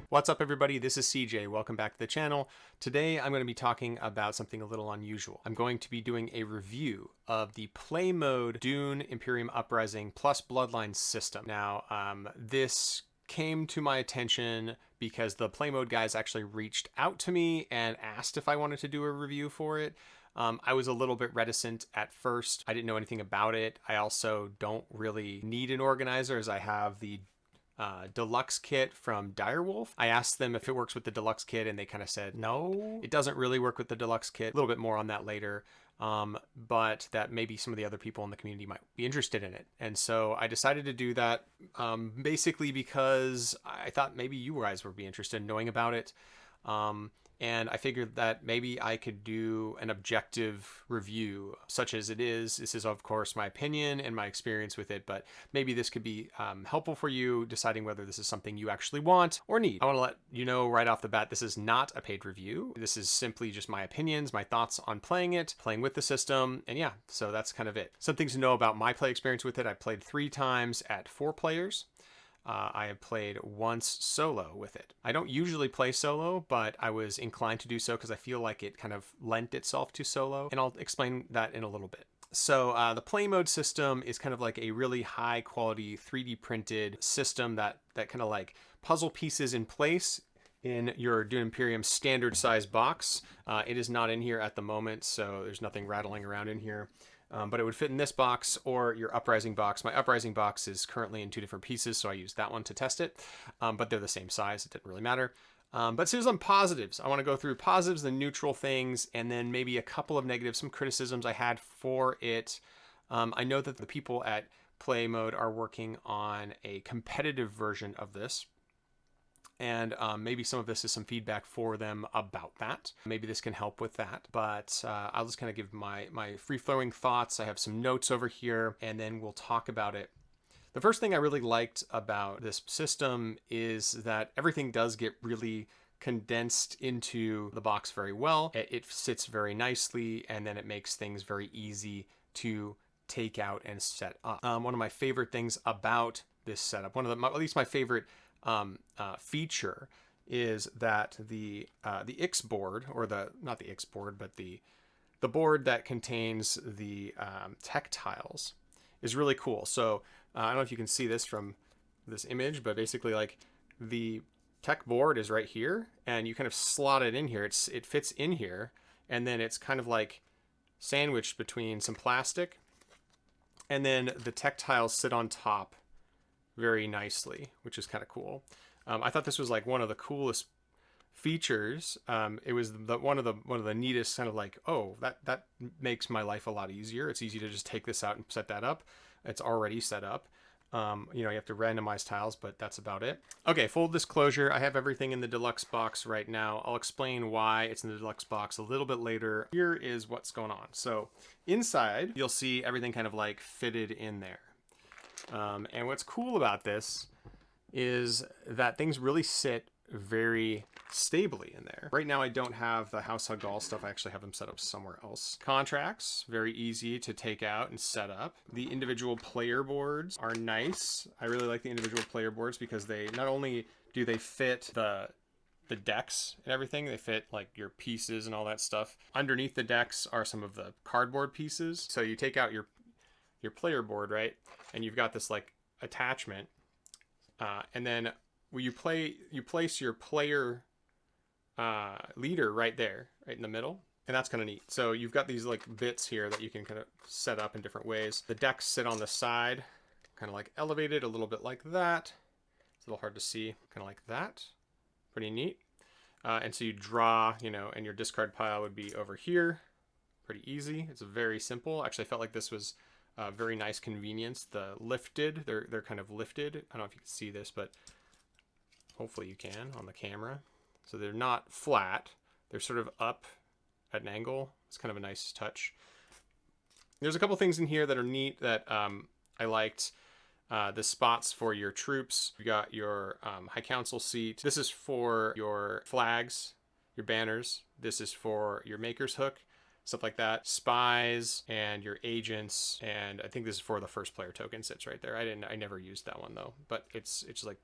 What's up everybody, this is CJ. Welcome back to the channel. Today I'm going to be talking about something a little unusual. I'm going to be doing a review of the PlayMode Dune Imperium Uprising plus Bloodlines system. Now, this came to my attention because the PlayMode guys actually reached out to me and asked if I wanted to do a review for it. I was a little bit reticent at first. I didn't know anything about it. I also don't really need an organizer as I have the deluxe kit from Direwolf. I asked them if it works with the deluxe kit and they kind of said no, it doesn't really work with the deluxe kit. A little bit more on that later, but that maybe some of the other people in the community might be interested in it. And so I decided to do that basically because I thought maybe you guys would be interested in knowing about it. And I figured that maybe I could do an objective review, such as it is. This is, of course, my opinion and my experience with it, but maybe this could be helpful for you deciding whether this is something you actually want or need. I want to let you know right off the bat, this is not a paid review. This is simply just my opinions, my thoughts on playing it, playing with the system, and yeah, so that's kind of it. Some things to know about my play experience with it. I played 3 times at 4 players. I have played once solo with it. I don't usually play solo, but I was inclined to do so because I feel like it kind of lent itself to solo, and I'll explain that in a little bit. So the PlayMode system is kind of like a really high quality 3D printed system that kind of like puzzle pieces in place in your Dune Imperium standard size box. It is not in here at the moment, so there's nothing rattling around in here. But it would fit in this box or your Uprising box. My Uprising box is currently in 2 different pieces, so I used that one to test it. But they're the same size, it didn't really matter. But here's some positives. I want to go through positives, the neutral things, and then maybe a couple of negatives, some criticisms I had for it. I know that the people at PlayMode are working on a competitive version of this. And maybe some of this is some feedback for them about that. Maybe this can help with that. But I'll just kind of give my free-flowing thoughts. I have some notes over here, and then we'll talk about it. The first thing I really liked about this system is that everything does get really condensed into the box very well. It sits very nicely, and then it makes things very easy to take out and set up. One of my favorite things about this setup, at least my favorite feature, is that the X board, or not the X board, but the board that contains the tech tiles is really cool. So I don't know if you can see this from this image, but basically like the tech board is right here, and you kind of slot it in here. It fits in here, and then it's kind of like sandwiched between some plastic, and then the tech tiles sit on top very nicely, which is kind of cool. I thought this was like one of the coolest features. It was one of the neatest kind of like, oh, that makes my life a lot easier. It's easy to just take this out and set that up. It's already set up. You have to randomize tiles, but that's about it. Okay, full disclosure, I have everything in the deluxe box right now. I'll explain why it's in the deluxe box a little bit later. Here is what's going on. So inside, you'll see everything kind of like fitted in there. And what's cool about this is that things really sit very stably in there. Right now I don't have the House Hagall stuff. I actually have them set up somewhere else. Contracts, very easy to take out and set up. The individual player boards are nice. I really like the individual player boards because they not only do they fit the decks and everything, they fit like your pieces and all that stuff. Underneath the decks are some of the cardboard pieces. So you take out your player board, right? And you've got this like attachment, and then when you place your player leader right there, right in the middle, and that's kind of neat. So you've got these like bits here that you can kind of set up in different ways. The decks sit on the side, kind of like elevated a little bit like that. It's a little hard to see, kind of like that. Pretty neat. And so you draw, and your discard pile would be over here. Pretty easy. It's very simple. Actually, I felt like this was very nice convenience. The lifted, they're kind of lifted. I don't know if you can see this, but hopefully you can on the camera. So they're not flat. They're sort of up at an angle. It's kind of a nice touch. There's a couple things in here that are neat that I liked. The spots for your troops. You got your High Council seat. This is for your flags, your banners. This is for your Maker's Hook. Stuff like that. Spies and your agents, and I think this is for the first player token sits right there. I never used that one though, but it's like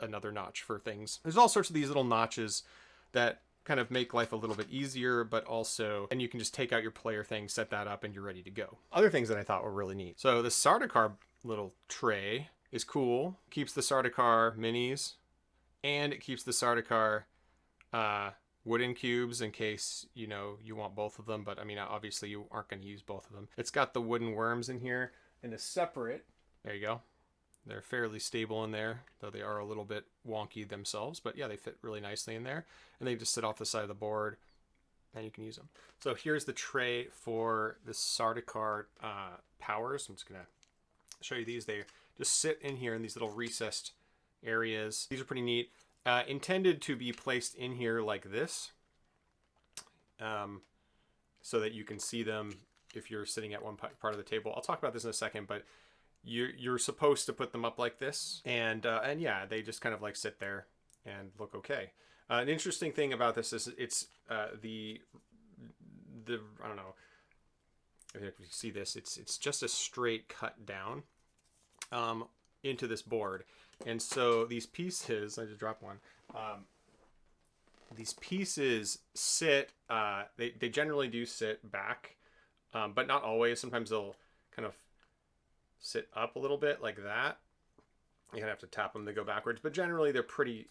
another notch for things. There's all sorts of these little notches that kind of make life a little bit easier, but also, and you can just take out your player thing, set that up, and you're ready to go. Other things that I thought were really neat. So the Sardaukar little tray is cool. Keeps the Sardaukar minis, and it keeps the Sardaukar wooden cubes in case, you know, you want both of them. But I mean, obviously you aren't going to use both of them. It's got the wooden worms in here in a separate, there you go. They're fairly stable in there, though they are a little bit wonky themselves. But yeah, they fit really nicely in there. And they just sit off the side of the board, and you can use them. So here's the tray for the Sardaukar powers. I'm just going to show you these. They just sit in here in these little recessed areas. These are pretty neat. Intended to be placed in here like this, so that you can see them if you're sitting at one part of the table. I'll talk about this in a second, but you're supposed to put them up like this, and yeah, they just kind of like sit there and look okay. An interesting thing about this is it's the I don't know if you see this. It's just a straight cut down into this board, and so these pieces, I just dropped one. These pieces sit. They generally do sit back, but not always. Sometimes they'll kind of sit up a little bit like that. You're gonna have to tap them to go backwards, but generally they're pretty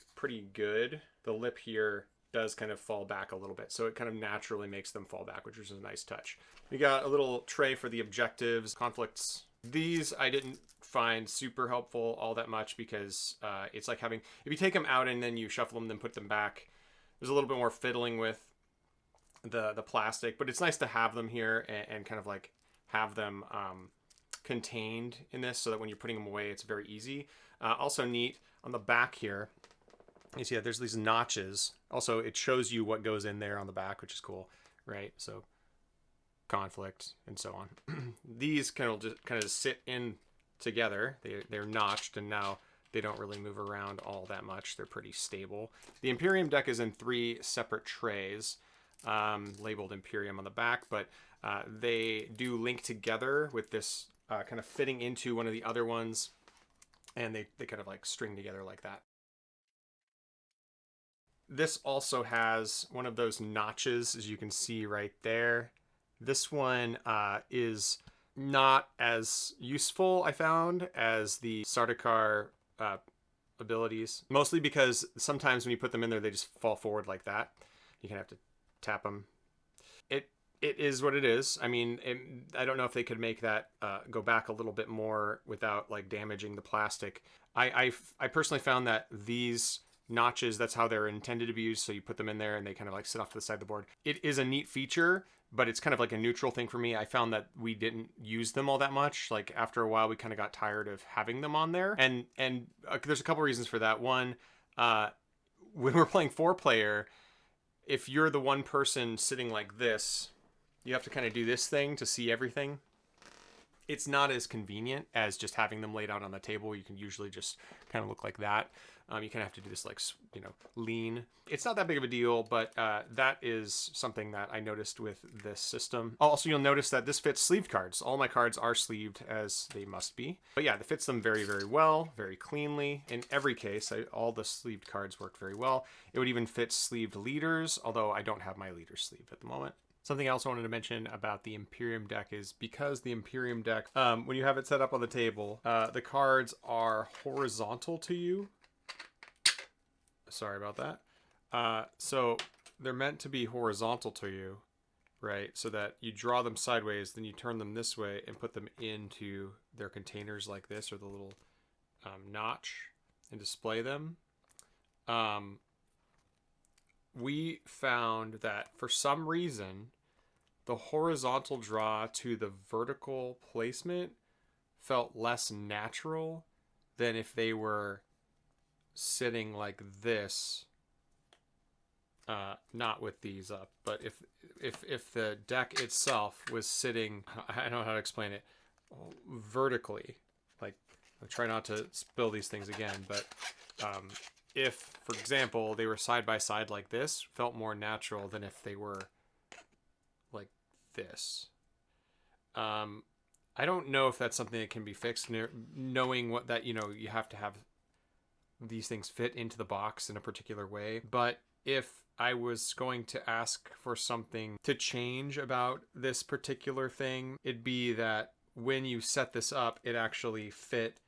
good. The lip here does kind of fall back a little bit, so it kind of naturally makes them fall back, which is a nice touch. We got a little tray for the objectives, conflicts. These I didn't find super helpful all that much because it's like having, if you take them out and then you shuffle them, then put them back, there's a little bit more fiddling with the plastic, but it's nice to have them here and kind of like have them contained in this so that when you're putting them away, it's very easy. Also neat on the back here, you see that there's these notches. Also, it shows you what goes in there on the back, which is cool, right? So conflict and so on. These kind of sit in together. They're notched, and now they don't really move around all that much. They're pretty stable. The Imperium deck is in 3 separate trays, labeled Imperium on the back, but they do link together with this kind of fitting into one of the other ones, and they kind of like string together like that. This also has one of those notches, as you can see right there. This one is not as useful, I found, as the Sardaukar abilities. Mostly because sometimes when you put them in there, they just fall forward like that. You kind of have to tap them. It is what it is. I mean, I don't know if they could make that go back a little bit more without like damaging the plastic. I personally found that these notches, that's how they're intended to be used. So you put them in there and they kind of like sit off to the side of the board. It is a neat feature, but it's kind of like a neutral thing for me. I found that we didn't use them all that much. Like after a while, we kind of got tired of having them on there. And there's a couple reasons for that. One, when we're playing 4-player, if you're the one person sitting like this, you have to kind of do this thing to see everything. It's not as convenient as just having them laid out on the table. You can usually just kind of look like that. You kind of have to do this like, you know, lean. It's not that big of a deal, but that is something that I noticed with this system. Also, you'll notice that this fits sleeved cards. All my cards are sleeved as they must be. But yeah, it fits them very, very well, very cleanly. In every case, all the sleeved cards work very well. It would even fit sleeved leaders, although I don't have my leader sleeve at the moment. Something else I wanted to mention about the Imperium deck is because the Imperium deck, when you have it set up on the table, the cards are horizontal to you. Sorry about that. So they're meant to be horizontal to you, right? So that you draw them sideways, then you turn them this way and put them into their containers like this, or the little notch, and display them. We found that for some reason, the horizontal draw to the vertical placement felt less natural than if they were sitting like this, not with these up, but if the deck itself was sitting, I don't know how to explain it, vertically, like, I'll try not to spill these things again, but if, for example, they were side by side like this, felt more natural than if they were like this. I don't know if that's something that can be fixed, knowing what that, you know, you have to have these things fit into the box in a particular way. But if I was going to ask for something to change about this particular thing, it'd be that when you set this up, it actually fit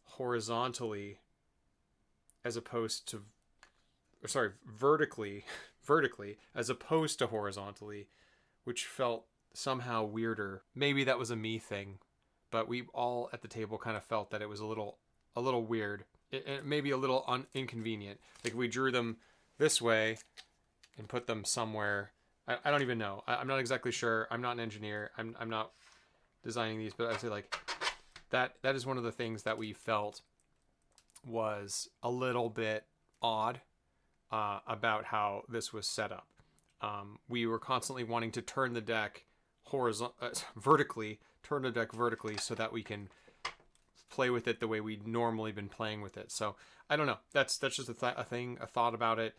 horizontally as opposed to, sorry, vertically as opposed to horizontally, which felt somehow weirder. Maybe that was a me thing, but we all at the table kind of felt that it was a little weird. It maybe a little inconvenient. Like we drew them this way and put them somewhere. I don't even know. I'm not exactly sure. I'm not an engineer. I'm not designing these, but I say like that is one of the things that we felt was a little bit odd about how this was set up. We were constantly wanting to turn the deck vertically so that we can play with it the way we'd normally been playing with it. So I don't know. That's just a thought about it.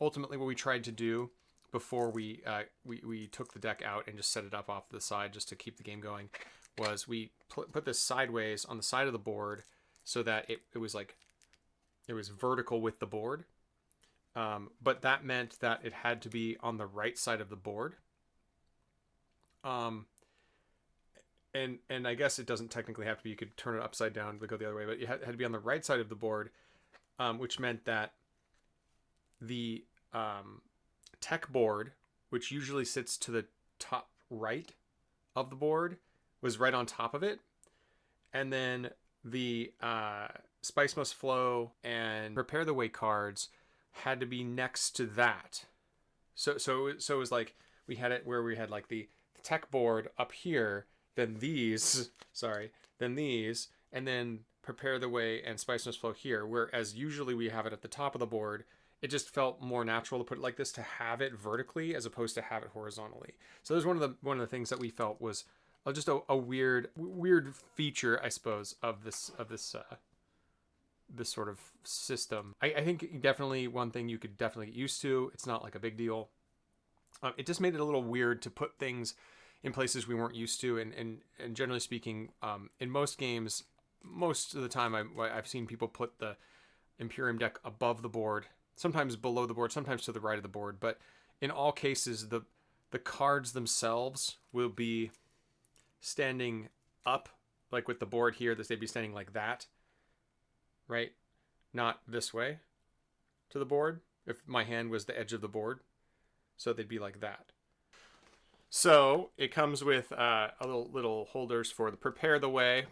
Ultimately, what we tried to do before we took the deck out and just set it up off the side just to keep the game going was we put this sideways on the side of the board so that it was vertical with the board. But that meant that it had to be on the right side of the board. And I guess it doesn't technically have to be. You could turn it upside down to go the other way, but it had to be on the right side of the board, which meant that the tech board, which usually sits to the top right of the board, was right on top of it. And then the Spice Must Flow and Prepare the Way cards had to be next to that. So it was like we had it where we had like the tech board up here, then these, and then Prepare the Way and Spice Must Flow here, whereas usually we have it at the top of the board. It just felt more natural to put it like this, to have it vertically as opposed to have it horizontally. So there's one of the things that we felt was just a weird feature, I suppose, of this sort of system. I think definitely one thing you could definitely get used to. It's not like a big deal. It just made it a little weird to put things in places we weren't used to. And generally speaking, in most games, most of the time I've seen people put the Imperium deck above the board, sometimes below the board, sometimes to the right of the board. But in all cases, the cards themselves will be standing up, like with the board here, that they'd be standing like that, right? Not this way to the board, if my hand was the edge of the board. So they'd be like that. So it comes with a little holders for the Prepare the Way,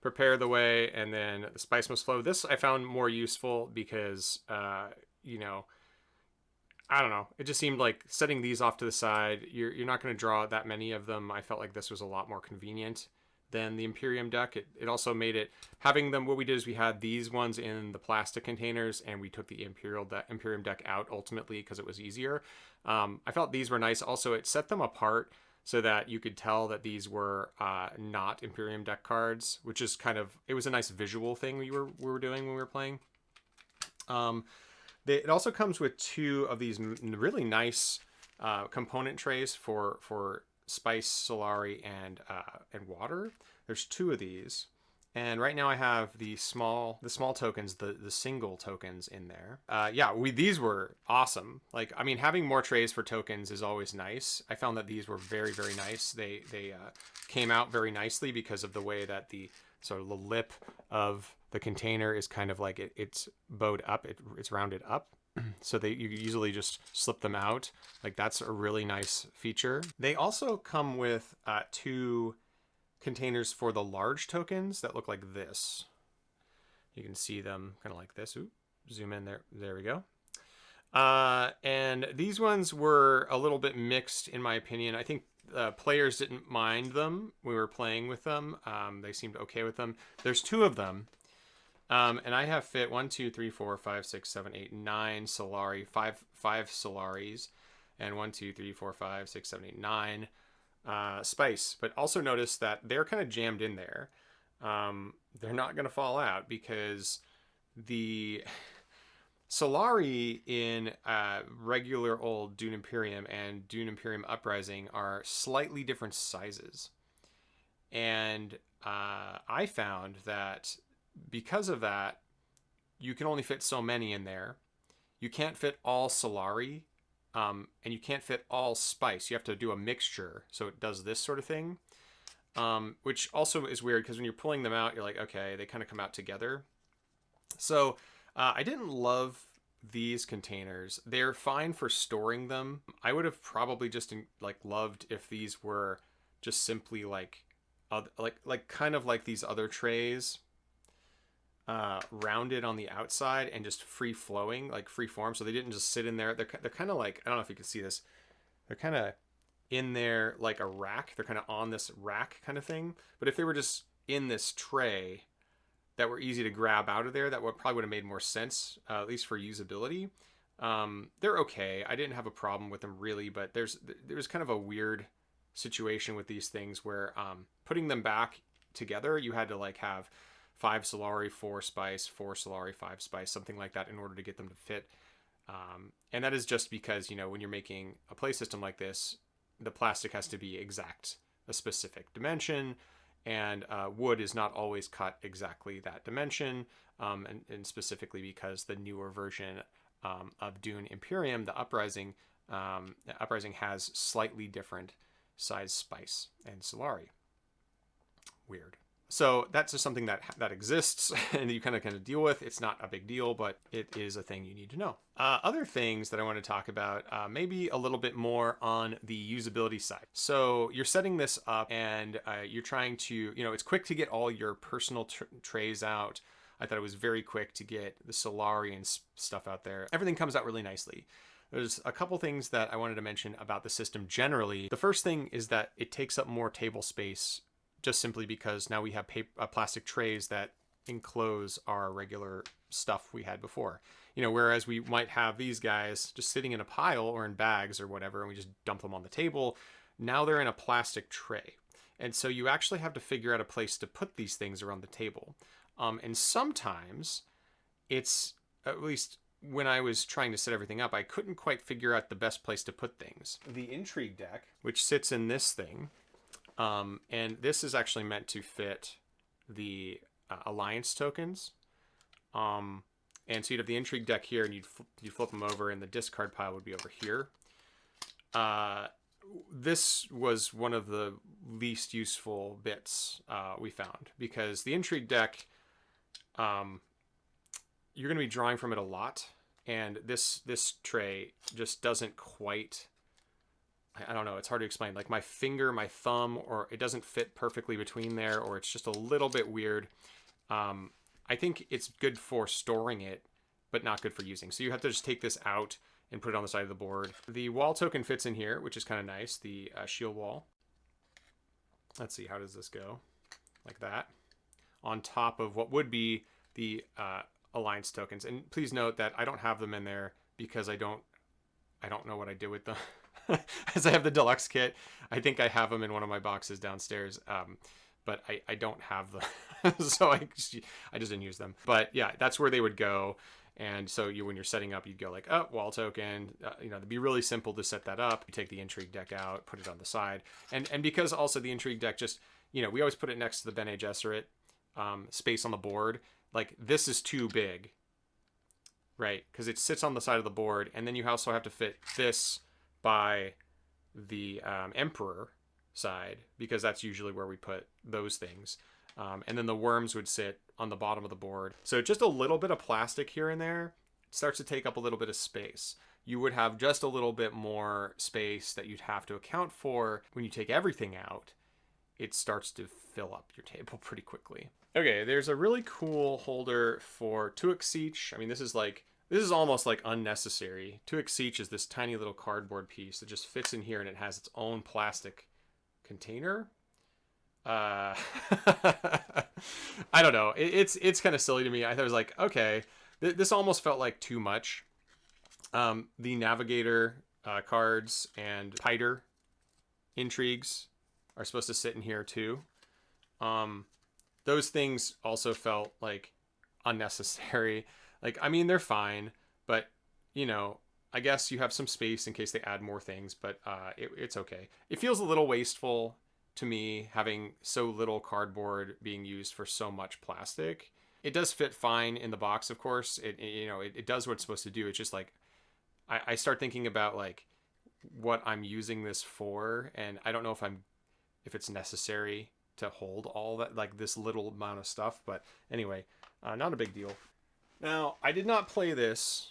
Prepare the Way, and then the Spice Must Flow. This I found more useful because, I don't know. It just seemed like setting these off to the side, you're not going to draw that many of them. I felt like this was a lot more convenient than the Imperium deck. It also made it, having them, what we did is we had these ones in the plastic containers and we took the Imperium deck out ultimately because it was easier. I felt these were nice. Also, it set them apart so that you could tell that these were not Imperium deck cards, which is it was a nice visual thing we were doing when we were playing. It also comes with two of these really nice component trays for spice, Solari, and water. There's two of these, and right now I have the small tokens, the single tokens in there. These were awesome. Like, I mean, having more trays for tokens is always nice. I found that these were very, very nice. They came out very nicely because of the way that the sort of the lip of the container is kind of like it's bowed up. It's rounded up. So you easily just slip them out. Like, that's a really nice feature. They also come with two containers for the large tokens that look like this. You can see them kind of like this. Ooh, zoom in there. There we go. And these ones were a little bit mixed, in my opinion. I think players didn't mind them. We were playing with them. They seemed okay with them. There's two of them. And I have fit 1, 2, 3, 4, 5, 6, 7, 8, 9 Solari, five Solaris, and 1, 2, 3, 4, 5, 6, 7, 8, 9 Spice. But also notice that they're kind of jammed in there. They're not going to fall out because the Solari in regular old Dune Imperium and Dune Imperium Uprising are slightly different sizes. And I found that because of that, you can only fit so many in there. You can't fit all Solari, and you can't fit all spice. You have to do a mixture, so it does this sort of thing, which also is weird because when you're pulling them out, you're like, okay, they kind of come out together. So I didn't love these containers. They're fine for storing them. I would have probably just like loved if these were just simply like kind of like these other trays, rounded on the outside and just free flowing, like free form. So they didn't just sit in there. They're kind of like, I don't know if you can see this. They're kind of in there like a rack. They're kind of on this rack kind of thing. But if they were just in this tray that were easy to grab out of there, that probably would have made more sense, at least for usability. They're okay. I didn't have a problem with them really, but there's kind of a weird situation with these things where putting them back together, you had to like have 5 Solari, 4 spice, 4 Solari, 5 spice, something like that in order to get them to fit. And that is just because, you know, when you're making a play system like this, the plastic has to be exact, a specific dimension, and wood is not always cut exactly that dimension, and specifically because the newer version of Dune Imperium, the Uprising has slightly different size spice and Solari. Weird. So that's just something that exists and you kind of deal with. It's not a big deal, but it is a thing you need to know. Other things that I want to talk about, maybe a little bit more on the usability side. So you're setting this up and you're trying to, you know, it's quick to get all your personal trays out. I thought it was very quick to get the Solari and stuff out there. Everything comes out really nicely. There's a couple things that I wanted to mention about the system generally. The first thing is that it takes up more table space, just simply because now we have plastic trays that enclose our regular stuff we had before. You know, whereas we might have these guys just sitting in a pile or in bags or whatever, and we just dump them on the table. Now they're in a plastic tray. And so you actually have to figure out a place to put these things around the table. And sometimes it's, at least when I was trying to set everything up, I couldn't quite figure out the best place to put things. The Intrigue deck, which sits in this thing, and this is actually meant to fit the alliance tokens. And so you'd have the Intrigue deck here, and you'd flip them over, and the discard pile would be over here. This was one of the least useful bits we found, because the Intrigue deck, you're going to be drawing from it a lot, and this tray just doesn't quite... I don't know, it's hard to explain. Like my finger, my thumb, or it doesn't fit perfectly between there, or it's just a little bit weird. I think it's good for storing it, but not good for using. So you have to just take this out and put it on the side of the board. The wall token fits in here, which is kind of nice, the shield wall. Let's see, how does this go? Like that. On top of what would be the alliance tokens. And please note that I don't have them in there because I don't know what I did with them. As I have the deluxe kit, I think I have them in one of my boxes downstairs, but I don't have them, so I just didn't use them. But yeah, that's where they would go. And so when you're setting up, you'd go like, oh, wall token. You know, it'd be really simple to set that up. You take the Intrigue deck out, put it on the side, and because also the Intrigue deck just, you know, we always put it next to the Bene Gesserit space on the board. Like this is too big, right? Because it sits on the side of the board, and then you also have to fit this by the Emperor side, because that's usually where we put those things. And then the worms would sit on the bottom of the board. So just a little bit of plastic here and there starts to take up a little bit of space. You would have just a little bit more space that you'd have to account for. When you take everything out, it starts to fill up your table pretty quickly. Okay, there's a really cool holder for Tuxeach. I mean, this is almost like unnecessary. Tuxeach is this tiny little cardboard piece that just fits in here, and it has its own plastic container. I don't know. It's kind of silly to me. I was like, okay, this almost felt like too much. The Navigator cards and tighter intrigues are supposed to sit in here too. Those things also felt like unnecessary. Like, I mean, they're fine, but, you know, I guess you have some space in case they add more things, but it's okay. It feels a little wasteful to me, having so little cardboard being used for so much plastic. It does fit fine in the box, of course. It does what it's supposed to do. It's just like I start thinking about like what I'm using this for, and I don't know if it's necessary to hold all that, like this little amount of stuff. But anyway, not a big deal. Now, I did not play this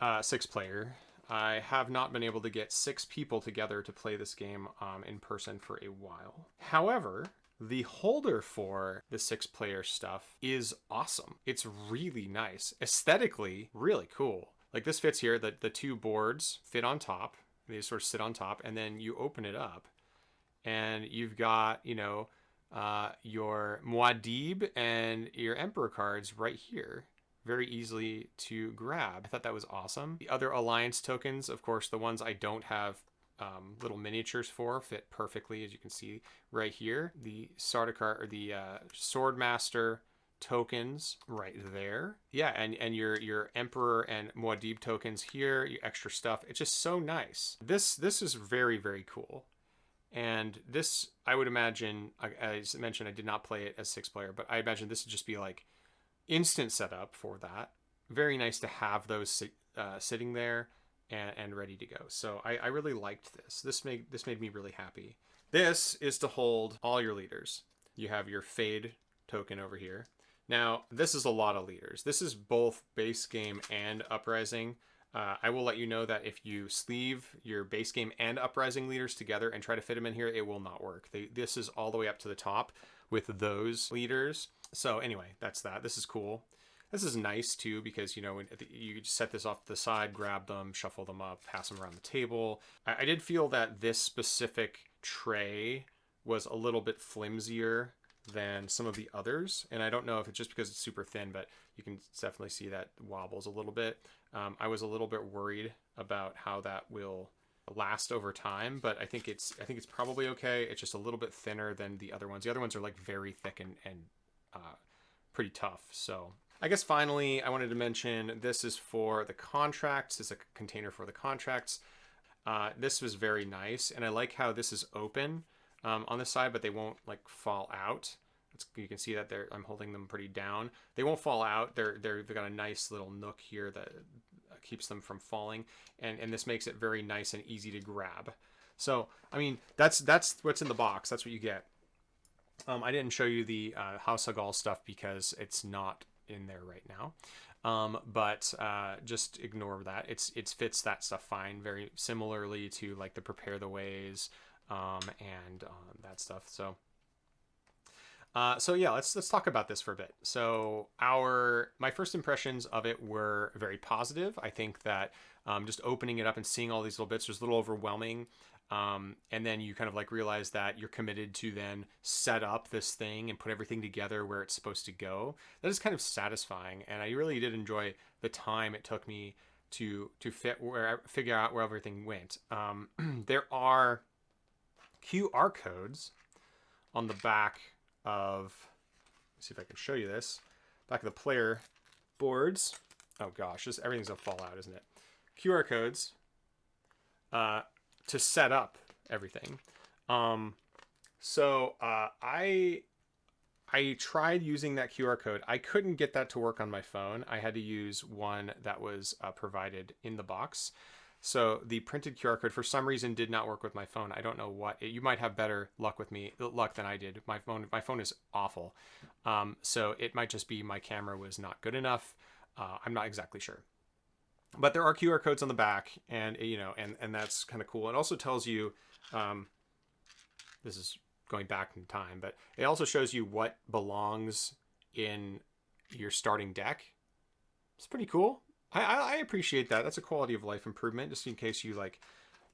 6-player. I have not been able to get 6 people together to play this game in person for a while. However, the holder for the 6-player stuff is awesome. It's really nice. Aesthetically, really cool. Like this fits here, the 2 boards fit on top. They sort of sit on top, and then you open it up and you've got, your Muad'Dib and your Emperor cards right here. Very easily to grab. I thought that was awesome. The other alliance tokens, of course, the ones I don't have little miniatures for, fit perfectly, as you can see right here. The Sardaukar, or the Swordmaster tokens right there. Yeah, and your Emperor and Muad'Dib tokens here, your extra stuff. It's just so nice. This is very, very cool. And this, I would imagine, as I mentioned, I did not play it as 6-player, but I imagine this would just be like instant setup for that. Very nice to have those sitting there and ready to go. So I really liked this. This made me really happy. This is to hold all your leaders. You have your Fade token over here. Now, this is a lot of leaders. This is both base game and Uprising. I will let you know that if you sleeve your base game and Uprising leaders together and try to fit them in here, it will not work. This is all the way up to the top with those leaders. So anyway, that's that. This is cool. This is nice too, because you just set this off to the side, grab them, shuffle them up, pass them around the table. I did feel that this specific tray was a little bit flimsier than some of the others, and I don't know if it's just because it's super thin, but you can definitely see that wobbles a little bit. I was a little bit worried about how that will last over time, but I think it's probably okay. It's just a little bit thinner than the other ones. The other ones are like very thick and pretty tough. So I guess finally I wanted to mention this is for the contracts. This is a container for the contracts. This was very nice, and I like how this is open on this side, but they won't like fall out. You can see that I'm holding them pretty down. They won't fall out. They've got a nice little nook here that keeps them from falling, and this makes it very nice and easy to grab. So I mean, that's what's in the box. That's what you get. I didn't show you the House Hagal stuff because it's not in there right now. But just ignore that. It fits that stuff fine, very similarly to like the Prepare the Ways and that stuff. So yeah, let's talk about this for a bit. So my first impressions of it were very positive. I think that just opening it up and seeing all these little bits was a little overwhelming. And then you kind of like realize that you're committed to then set up this thing and put everything together where it's supposed to go. That is kind of satisfying, and I really did enjoy the time it took me to figure out where everything went. There are QR codes on the back of, let's see if I can show you this, back of the player boards. Oh gosh, everything's gonna fall out, isn't it? QR codes to set up everything. So I tried using that QR code. I couldn't get that to work on my phone. I had to use one that was provided in the box. So the printed QR code for some reason did not work with my phone. I don't know what. You might have better luck than I did. My phone is awful. So it might just be my camera was not good enough. I'm not exactly sure. But there are QR codes on the back, and and that's kind of cool. It also tells you, this is going back in time, but it also shows you what belongs in your starting deck. It's pretty cool. I appreciate that. That's a quality of life improvement, just in case you like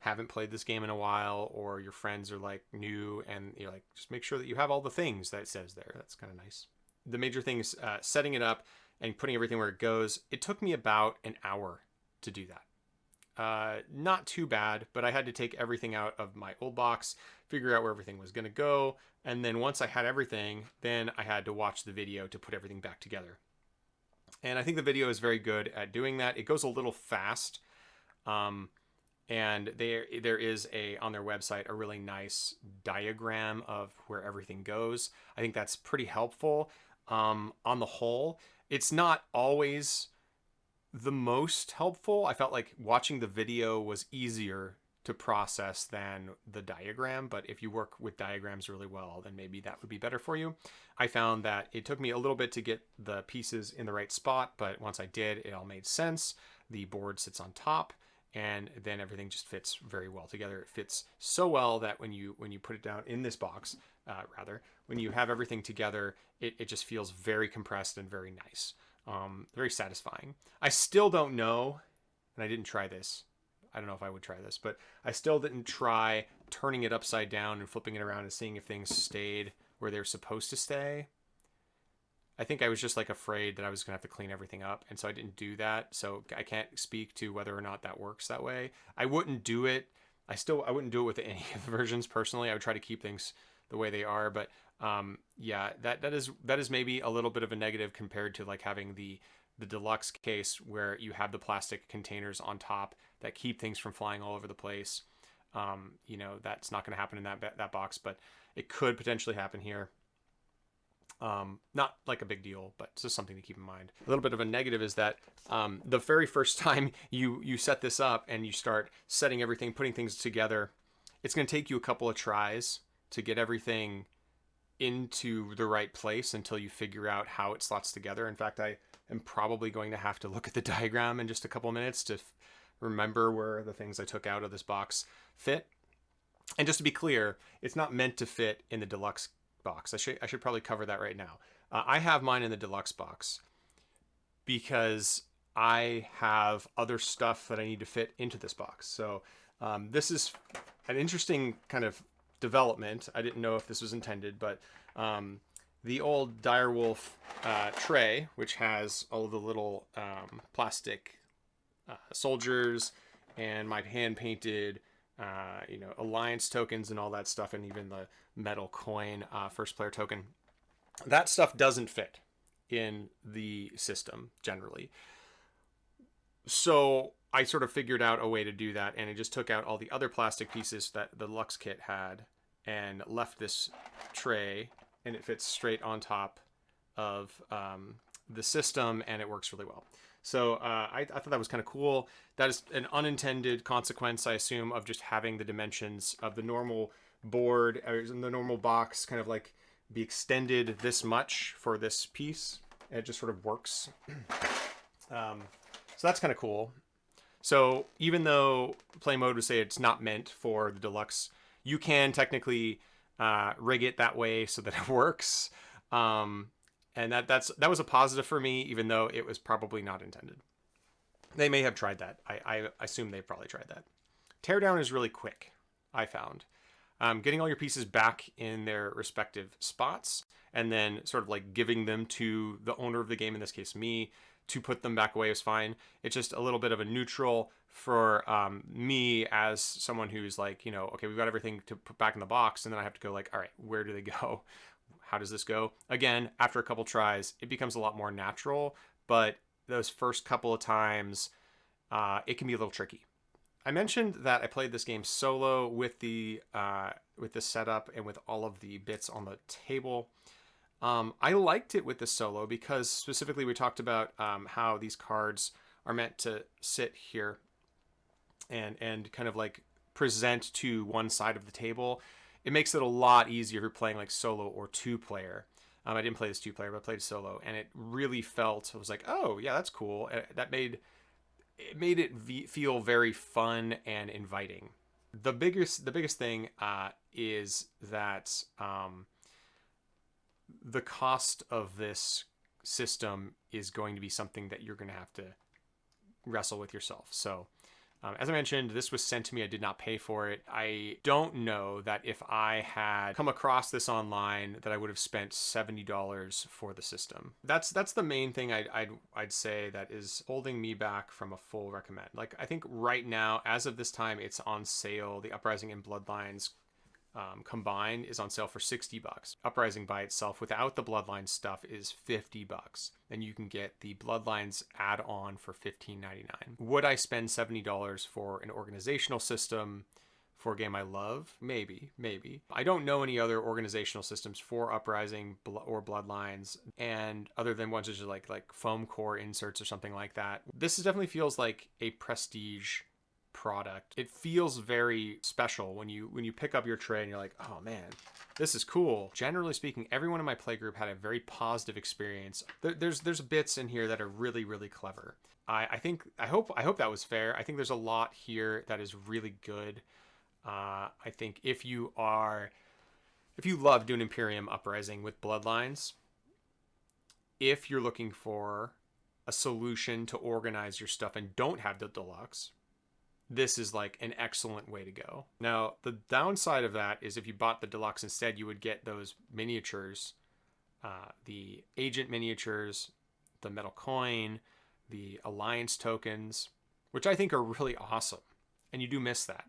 haven't played this game in a while, or your friends are like new, and you're like, just make sure that you have all the things that it says there. That's kind of nice. The major thing is setting it up and putting everything where it goes. It took me about an hour to do that. Not too bad, but I had to take everything out of my old box, figure out where everything was going to go, and then once I had everything, then I had to watch the video to put everything back together. And I think the video is very good at doing that. It goes a little fast, and there is on their website a really nice diagram of where everything goes. I think that's pretty helpful. on the whole. It's not always the most helpful. I felt like watching the video was easier to process than the diagram, but if you work with diagrams really well, then maybe that would be better for you. I found that it took me a little bit to get the pieces in the right spot, but once I did, it all made sense. The board sits on top, and then everything just fits very well together. It fits so well that when you put it down in this box, when you have everything together, it just feels very compressed and very nice. Very satisfying. I still don't know, and I didn't try this. I don't know if I would try this, but I still didn't try turning it upside down and flipping it around and seeing if things stayed where they're supposed to stay. I think I was just like afraid that I was gonna have to clean everything up, and so I didn't do that. So I can't speak to whether or not that works that way. I wouldn't do it. I wouldn't do it with any of the versions personally. I would try to keep things the way they are, but yeah, that is maybe a little bit of a negative compared to like having the deluxe case where you have the plastic containers on top that keep things from flying all over the place. You know, that's not going to happen in that box, but it could potentially happen here. Not like a big deal, but it's just something to keep in mind. A little bit of a negative is that the very first time you set this up and you start setting everything, putting things together, it's going to take you a couple of tries to get everything into the right place until you figure out how it slots together. In fact, I am probably going to have to look at the diagram in just a couple of minutes to remember where the things I took out of this box fit. And just to be clear, it's not meant to fit in the deluxe box. I should probably cover that right now. I have mine in the deluxe box because I have other stuff that I need to fit into this box. So this is an interesting kind of development. I didn't know if this was intended, but the old Direwolf tray, which has all of the little plastic soldiers and my hand painted alliance tokens and all that stuff, and even the metal coin first player token, that stuff doesn't fit in the system generally. So I sort of figured out a way to do that, and I just took out all the other plastic pieces that the Lux kit had and left this tray, and it fits straight on top of the system, and it works really well. So I thought that was kind of cool. That is an unintended consequence, I assume, of just having the dimensions of the normal board, or the normal box, kind of like be extended this much for this piece. And it just sort of works. So that's kind of cool. So even though PlayMode would say it's not meant for the deluxe, you can technically rig it that way so that it works. And that was a positive for me, even though it was probably not intended. They may have tried that. I assume they probably tried that. Teardown is really quick, I found. Getting all your pieces back in their respective spots, and then sort of like giving them to the owner of the game, in this case me, to put them back away is fine. It's just a little bit of a neutral for me as someone who's like, okay, we've got everything to put back in the box, and then I have to go like, all right, where do they go? How does this go? Again, after a couple tries, it becomes a lot more natural, but those first couple of times, it can be a little tricky. I mentioned that I played this game solo with the setup and with all of the bits on the table. I liked it with the solo because specifically we talked about how these cards are meant to sit here and kind of like present to one side of the table. It makes it a lot easier if you're playing like solo or two-player. I didn't play this two-player, but I played solo, and it really felt, I was like, oh yeah, that's cool. That made it feel very fun and inviting. The biggest thing is that the cost of this system is going to be something that you're going to have to wrestle with yourself. So as I mentioned, this was sent to me. I did not pay for it. I don't know that if I had come across this online that I would have spent $70 for the system. That's the main thing I'd say that is holding me back from a full recommend. Like, I think right now, as of this time, it's on sale. The Uprising and Bloodlines combined is on sale for $60. Uprising by itself without the Bloodlines stuff is $50. And you can get the Bloodlines add-on for $15.99. Would I spend $70 for an organizational system for a game I love. Maybe. I don't know any other organizational systems for Uprising or Bloodlines, and other than ones that are like foam core inserts or something like that. This definitely feels like a prestige product. It feels very special when you pick up your tray and you're like, oh man, this is cool. Generally speaking, everyone in my playgroup had a very positive experience. There's bits in here that are really, really clever. I hope that was fair. I think there's a lot here that is really good. I think if you love Dune Imperium Uprising with Bloodlines, if you're looking for a solution to organize your stuff and don't have the deluxe, this is like an excellent way to go. Now, the downside of that is if you bought the deluxe instead, you would get those miniatures, the agent miniatures, the metal coin, the alliance tokens, which I think are really awesome. And you do miss that.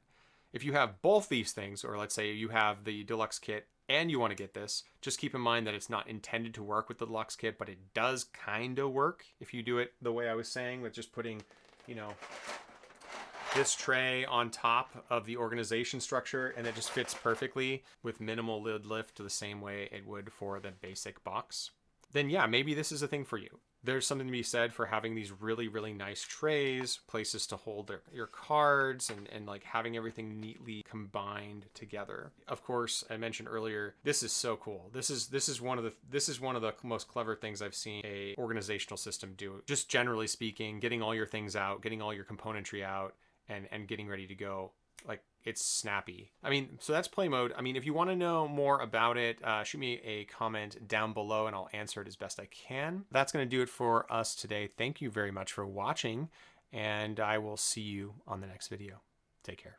If you have both these things, or let's say you have the deluxe kit and you want to get this, just keep in mind that it's not intended to work with the deluxe kit, but it does kind of work if you do it the way I was saying, with just putting, this tray on top of the organization structure, and it just fits perfectly with minimal lid lift the same way it would for the basic box. Then yeah, maybe this is a thing for you. There's something to be said for having these really, really nice trays, places to hold your cards, and like having everything neatly combined together. Of course, I mentioned earlier, this is so cool. This is one of the most clever things I've seen a organizational system do. Just generally speaking, getting all your things out, getting all your componentry out, and getting ready to go. Like, it's snappy. I mean, so that's Play Mode. I mean, if you want to know more about it, shoot me a comment down below and I'll answer it as best I can. That's going to do it for us today. Thank you very much for watching, and I will see you on the next video. Take care.